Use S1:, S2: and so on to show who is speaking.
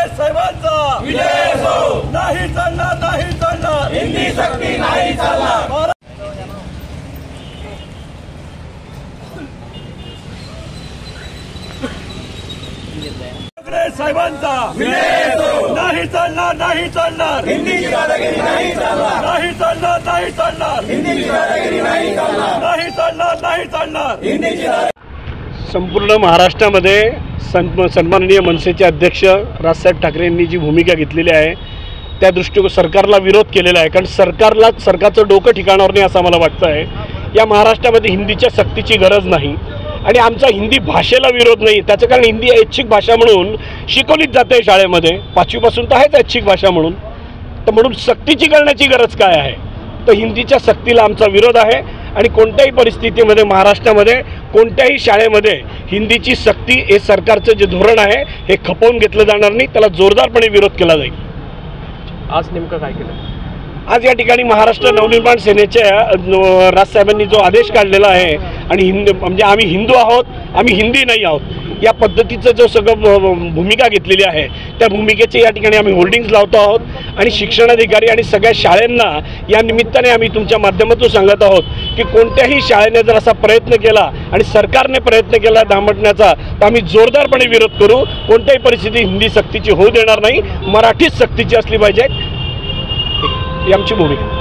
S1: साहेबांचा विजय हो. नाही चालणार, नाही चालणार, हिंदी सक्ती नाही चालणार. ठाकरे साहेबांचा विजय हो. नाही चालणार, नाही चालणार, हिंदीची दादागिरी नाही चालणार, नाही चालणार, नाही चालणार, हिंदीची दादागिरी नाही चालणार, नाही चालणार, नाही चालणार, हिंदीची.
S2: संपूर्ण महाराष्ट्रामध्ये सन्माननीय मनसेचे अध्यक्ष राजसाहेब ठाकरे यांनी जी भूमिका घेतलेली आहे त्या दृष्टीने सरकारला विरोध केलेला आहे. कारण सरकारचं डोकं ठिकाणावर नाही असं मला वाटतं आहे. या महाराष्ट्रामध्ये हिंदीच्या सक्तीची गरज नाही आणि आमचा हिंदी भाषेला विरोध नाही. त्याचं कारण हिंदी ऐच्छिक भाषा म्हणून शिकवलीच जाते शाळेमध्ये, 5वीपासून तर आहेच ऐच्छिक भाषा म्हणून. तर म्हणून सक्तीची करण्याची गरज काय आहे? तर हिंदीच्या सक्तीला आमचा विरोध आहे आणि कोणत्याही परिस्थितीमध्ये महाराष्ट्रामध्ये कोणत्याही शाळेमध्ये हिंदीची सक्ती हे सरकारचं जे धोरण आहे हे खपवून घेतलं जाणार नाही. त्याला जोरदारपणे विरोध केला जाईल.
S3: आज नेमकं काय केलं?
S2: आज या ठिकाणी महाराष्ट्र नवनिर्माण सेनेच्या राजसाहेबांनी जो आदेश काढलेला आहे आणि म्हणजे आम्ही हिंदू आहोत, आम्ही हिंदी नाही आहोत या पद्धतीचं जो सगळं भूमिका घेतलेली आहे त्या भूमिकेचे या ठिकाणी आम्ही होर्डिंग्स लावतो आहोत आणि शिक्षणाधिकारी आणि सगळ्या शाळांना या निमित्ताने आम्ही तुमच्या माध्यमातून सांगत आहोत की कोणत्याही शाळेने जर असा प्रयत्न केला आणि सरकारने प्रयत्न केला दामटण्याचा तर आम्ही जोरदारपणे विरोध करू. कोणत्याही परिस्थिती हिंदी सक्तीची होऊ देणार नाही, मराठीच सक्तीची असली पाहिजे ही आमची भूमिका.